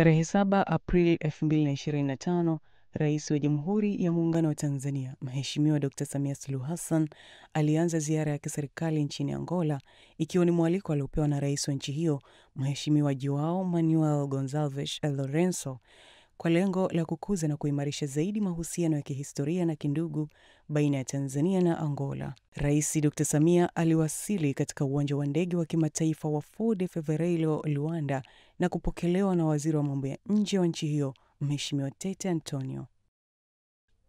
Tarehe 7 Aprili 2025, Rais wa Jamhuri ya Muungano wa Tanzania, Mheshimiwa Dr. Samia Suluhu Hassan alianza ziara ya kiserikali nchini Angola, ikiwa ni mwaliko aliopewa na rais wa nchi hiyo, Mheshimiwa Joao Manuel Gonçalves Lourenço, kwa lengo la kukuza na kuimarisha zaidi mahusiano ya kihistoria na kindugu baina ya Tanzania na Angola. Rais Dr. Samia aliwasili katika uwanja wa ndege wa kimataifa wa 4 de Fevereiro Luanda na kupokelewa na waziri wa mambo ya nje wa nchi hiyo, Mheshimiwa Tete Antonio.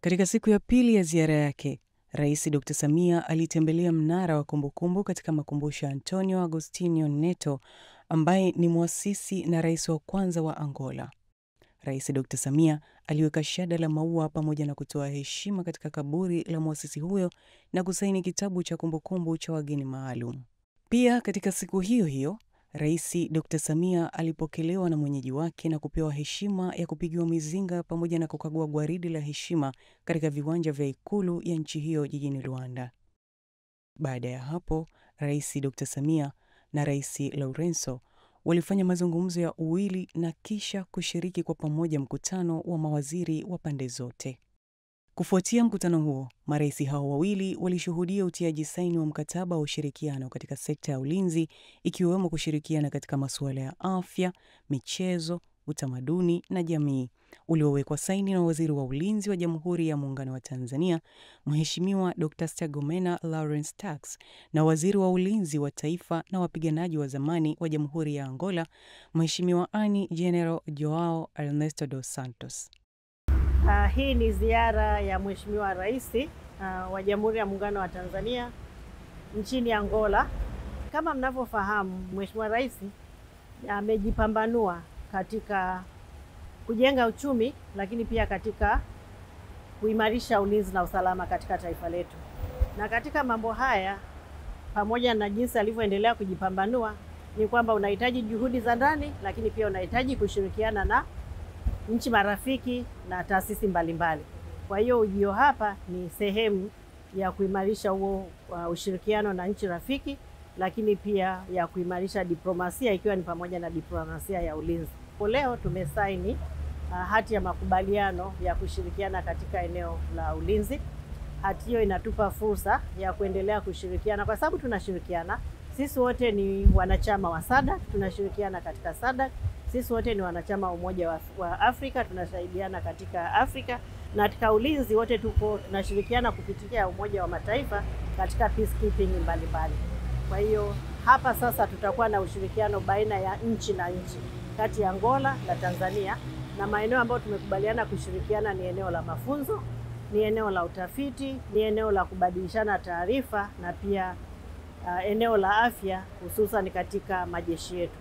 Katika siku ya pili ya ziara yake, Rais Dr. Samia alitembelea mnara wa kumbukumbu katika makumbusho ya Antonio Agostinho Neto, ambaye ni muasisi na rais wa kwanza wa Angola. Rais Dr. Samia aliweka shada la maua pamoja na kutoa heshima katika kaburi la muasisi huyo na kusaini kitabu cha kumbukumbu cha wageni maalum. Pia katika siku hiyo hiyo, Rais Dr. Samia alipokelewa na mwenyeji wake na kupewa heshima ya kupigiwa mizinga pamoja na kukagua gwaridi la heshima katika viwanja vya ikulu ya nchi hiyo jijini Luanda. Baada ya hapo, Rais Dr. Samia na Rais Lourenço walifanya mazungumzo ya uwili na kisha kushiriki kwa pamoja mkutano wa mawaziri wa pande zote. Kufuatia mkutano huo, marais hao wawili walishuhudia utiaji saini wa mkataba wa ushirikiano katika sekta ya ulinzi, ikiwemo kushirikiana katika masuala ya afya, michezo, utamaduni na jamii, uliowekwa saini na Waziri wa Ulinzi wa Jamhuri ya Muungano wa Tanzania, Mheshimiwa Dr. Stergomena Lawrence Tax, na Waziri wa Ulinzi wa Taifa na wapiganaji wa zamani wa Jamhuri ya Angola, Mheshimiwa Ani General Joao Ernesto dos Santos. Hii ni ziara ya Mheshimiwa Rais wa Jamhuri ya Muungano wa Tanzania nchini Angola. Kama mnavyofahamu, Mheshimiwa Rais amejipambanua katika kujenga uchumi, lakini pia katika kuimarisha ulinzi na usalama katika taifa letu. Na katika mambo haya, pamoja na jinsi alivyoendelea kujipambanua, ni kwamba unahitaji juhudi za ndani, lakini pia unahitaji kushirikiana na nchi marafiki na taasisi mbalimbali. Kwa hiyo ujio hapa ni sehemu ya kuimarisha huo ushirikiano na nchi rafiki, lakini pia ya kuimarisha diplomasia, ikiwa ni pamoja na diplomasia ya ulinzi. Leo tumesaini hati ya makubaliano ya kushirikiana katika eneo la ulinzi. Hati hiyo inatupa fursa ya kuendelea kushirikiana kwa sababu tunashirikiana. Sisi wote ni wanachama wa SADC, tunashirikiana katika SADC. Sisi wote ni wanachama wa Umoja wa Afrika, tunasaidiana katika Afrika, na katika ulinzi wote tunashirikiana kupitia Umoja wa Mataifa katika peacekeeping mbalimbali. Kwa hiyo hapa sasa tutakuwa na ushirikiano baina ya nchi na nchi, kati ya Angola na Tanzania, na maeneo ambayo tumekubaliana kushirikiana ni eneo la mafunzo, ni eneo la utafiti, ni eneo la kubadilishana taarifa, na pia eneo la afya, hususan katika majeshi yetu.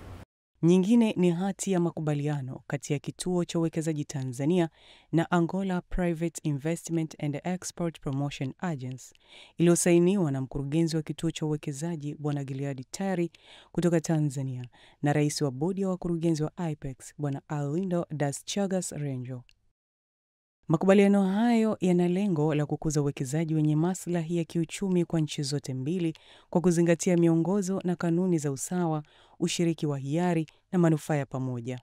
Nyingine ni hati ya makubaliano kati ya Kituo cha Uwekezaji Tanzania na Angola Private Investment and Export Promotion Agency, iliyosainiwa na mkurugenzi wa Kituo cha Uwekezaji Bwana Gilead Tari kutoka Tanzania na rais wa bodi ya wakurugenzi wa IPEX Bwana Arlindo das Chagas Renjo. Makubaliano hayo yana lengo la kukuza uwekezaji wenye maslahi ya kiuchumi kwa nchi zote mbili kwa kuzingatia miongozo na kanuni za usawa, ushiriki wa hiari na manufaa ya pamoja.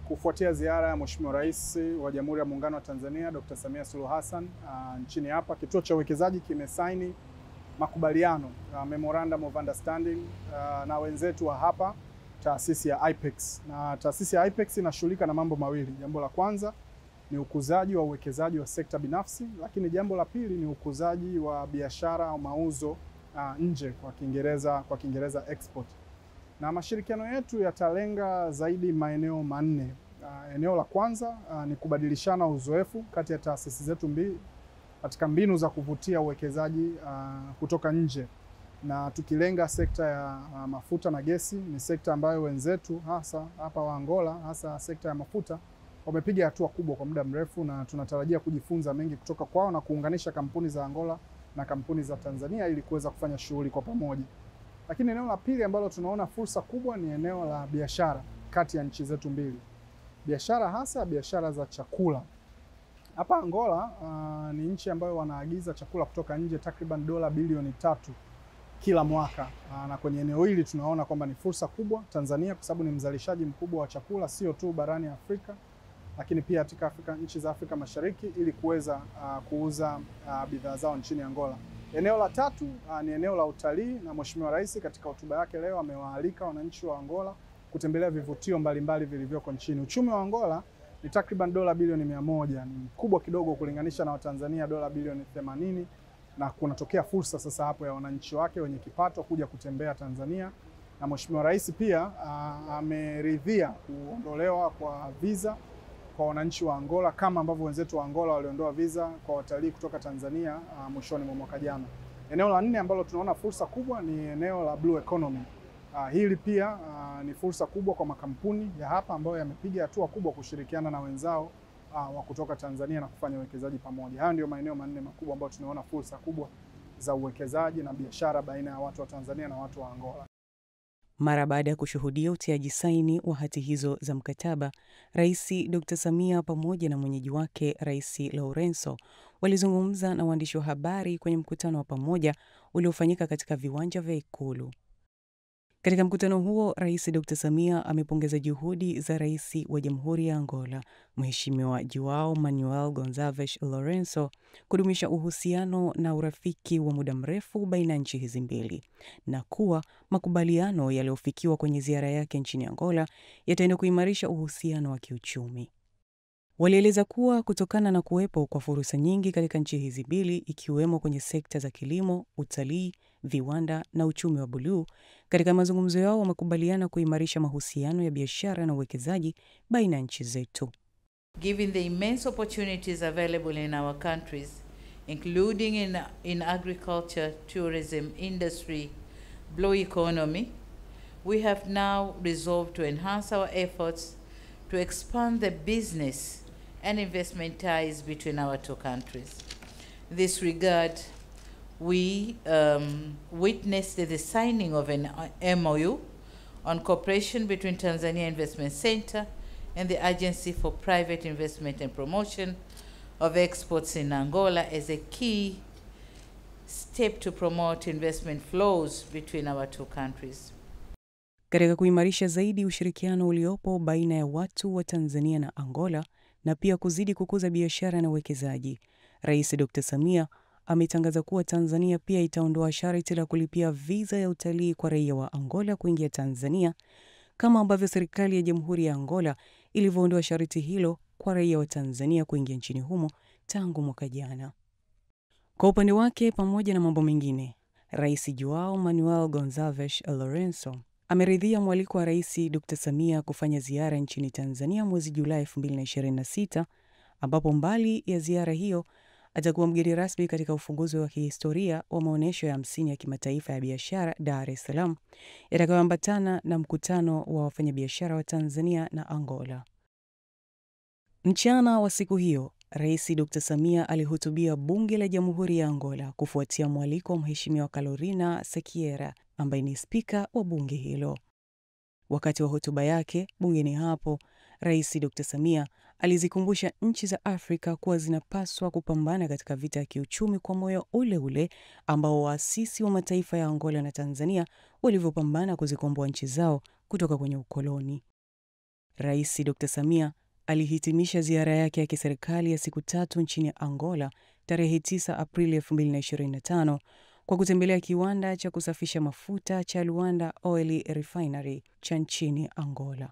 Kufuatia ziara ya Mheshimiwa Rais wa Jamhuri ya Muungano wa Tanzania Dr. Samia Suluhu Hassan nchini hapa, Kituo cha Uwekezaji kimesaini makubaliano Memorandum of Understanding na wenzetu wa hapa taasisi ya IPEX. Na taasisi ya IPEX inashughulika na mambo mawili. Jambo la kwanza ni ukuzaji wa uwekezaji wa sekta binafsi, lakini jambo la pili ni ukuzaji wa biashara au mauzo nje, kwa Kiingereza export. Na mashirikiano yetu yatalenga zaidi maeneo manne. Eneo la kwanza ni kubadilishana uzoefu kati ya taasisi zetu mbili katika mbinu za kuvutia uwekezaji kutoka nje, na tukilenga sekta ya mafuta na gesi. Ni sekta ambayo wenzetu hasa hapa wa Angola, hasa sekta ya mafuta, wamepiga hatua kubwa kwa muda mrefu, na tunatarajia kujifunza mengi kutoka kwao na kuunganisha kampuni za Angola na kampuni za Tanzania ili kuweza kufanya shughuli kwa pamoja. Lakini eneo la pili ambalo tunaona fursa kubwa ni eneo la biashara kati ya nchi zetu mbili. Biashara hasa biashara za chakula. Hapa Angola ni nchi ambayo wanaagiza chakula kutoka nje takriban dola bilioni 3 kila mwaka. Na kwenye eneo hili tunaona kwamba ni fursa kubwa Tanzania, kwa sababu ni mzalishaji mkubwa wa chakula sio tu barani Afrika, lakini pia katika nchi za Afrika Mashariki, ili kuweza kuuza bidhaa zao nchini Angola. Eneo la tatu ni eneo la utalii, na Mheshimiwa Rais katika hotuba yake leo amewaalika wananchi wa Angola kutembelea vivutio mbalimbali vilivyoko nchini. Uchumi wa Angola ni takriban dola bilioni 100, ni mkubwa kidogo kulinganisha na Watanzania dola bilioni 80, na kunatokea fursa sasa hapo ya wananchi wake wenye kipato kuja kutembea Tanzania. Na Mheshimiwa Rais pia ameridhia kuondolewa kwa visa kwa wananchi wa Angola, kama ambavyo wenzetu wa Angola waliondoa visa kwa watalii kutoka Tanzania mwishoni mwa mwaka jana. Eneo la 4 ambalo tunaona fursa kubwa ni eneo la blue economy. Hili pia ni fursa kubwa kwa makampuni ya hapa ambayo yamepiga hatua kubwa kushirikiana na wenzao wa kutoka Tanzania na kufanya uwekezaji pamoja. Hayo ndio maeneo 4 makubwa ambayo tunaona fursa kubwa za uwekezaji na biashara baina ya watu wa Tanzania na watu wa Angola. Mara baada ya kushuhudia utiaji saini wa hati hizo za mkataba, Rais Dr. Samia pamoja na mwenyeji wake Rais Lourenço walizungumza na waandishi wa habari kwenye mkutano wa pamoja uliofanyika katika viwanja vya Ikulu. Katika mkutano huo, Rais Dr. Samia amepongeza juhudi za Rais wa Jamhuri ya Angola, Mheshimiwa Joao Manuel Gonçalves Lourenço, kudumisha uhusiano na urafiki wa muda mrefu baina ya nchi hizi mbili, na kuwa makubaliano yaliyofikiwa kwenye ziara yake nchini Angola yataenda kuimarisha uhusiano wa kiuchumi. Walieleza kuwa kutokana na kuwepo kwa fursa nyingi katika nchi hizi mbili, ikiwemo kwenye sekta za kilimo, utalii, viwanda na uchumi wa buluu, katika mazungumzo yao wamekubaliana kuimarisha mahusiano ya biashara na uwekezaji baina ya nchi zetu. Given the immense opportunities available in our countries, including in agriculture, tourism, industry, blue economy, we have now resolved to enhance our efforts to expand the business and investment ties between our two countries. In this regard, we witnessed the signing of an MOU on cooperation between Tanzania Investment Center and the Agency for Private Investment and Promotion of Exports in Angola as a key step to promote investment flows between our two countries. Katika kuimarisha zaidi ushirikiano uliopo baina ya watu wa Tanzania na Angola na pia kuzidi kukuza biashara na uwekezaji, Rais Dr. Samia ametangaza kuwa Tanzania pia itaondoa sharti la kulipia visa ya utalii kwa raia wa Angola kuingia Tanzania, kama ambavyo serikali ya Jamhuri ya Angola ilivyoondoa sharti hilo kwa raia wa Tanzania kuingia nchini humo tangu mwaka jana. Kwa upande wake, pamoja na mambo mengine, Rais Joao Manuel Gonçalves Lourenço ameridhia mwaliko wa Rais Dr. Samia kufanya ziara nchini Tanzania mwezi Julai 2026, ambapo mbali ya ziara hiyo atakuwa mgeni rasmi katika ufunguzi wa kihistoria wa maonyesho ya 50 ya kimataifa ya biashara Dar es Salaam, yatakayoambatana na mkutano wa wafanyabiashara wa Tanzania na Angola. Mchana wa siku hiyo, Rais Dr. Samia alihutubia Bunge la Jamhuri ya Angola kufuatia mwaliko wa Mheshimiwa Carolina Sequeira, ambaye ni spika wa bunge hilo. Wakati wa hotuba yake bungeni hapo, Rais Dr. Samia alizikumbusha nchi za Afrika kuwa zinapaswa kupambana katika vita ya kiuchumi kwa moyo ule ule ambao waasisi wa mataifa ya Angola na Tanzania walivyopambana kuzikomboa nchi zao kutoka kwenye ukoloni. Rais Dr. Samia alihitimisha ziara yake ya kiserikali ya siku 3 nchini Angola tarehe 9 Aprili 2025 kwa kutembelea kiwanda cha kusafisha mafuta cha Luanda Oil Refinery cha nchini Angola.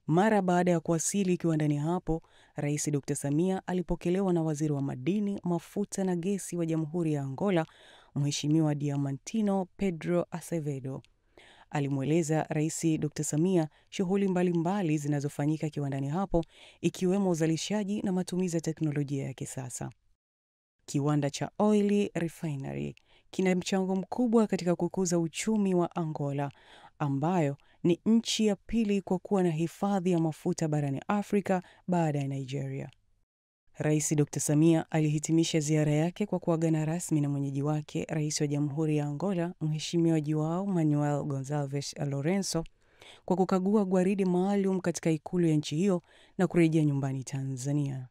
Mara baada ya kuwasili kiwandani hapo, Rais Dr. Samia alipokelewa na Waziri wa Madini, Mafuta na Gesi wa Jamhuri ya Angola, Mheshimiwa Diamantino Pedro Acevedo. Alimweleza Rais Dr. Samia shughuli mbalimbali zinazofanyika kiwandani hapo, ikiwemo uzalishaji na matumizi ya teknolojia ya kisasa. Kiwanda cha Oil Refinery kina mchango mkubwa katika kukuza uchumi wa Angola, ambayo ni nchi ya pili kwa kuwa na hifadhi ya mafuta barani Afrika baada ya Nigeria. Rais Dr. Samia alihitimisha ziara yake kwa kuagana rasmi na mwenyeji wake, Rais wa Jamhuri ya Angola, Mheshimiwa Joao Manuel Gonçalves Lourenço, kwa kukagua gwaridi maalum katika ikulu ya nchi hiyo na kurejea nyumbani Tanzania.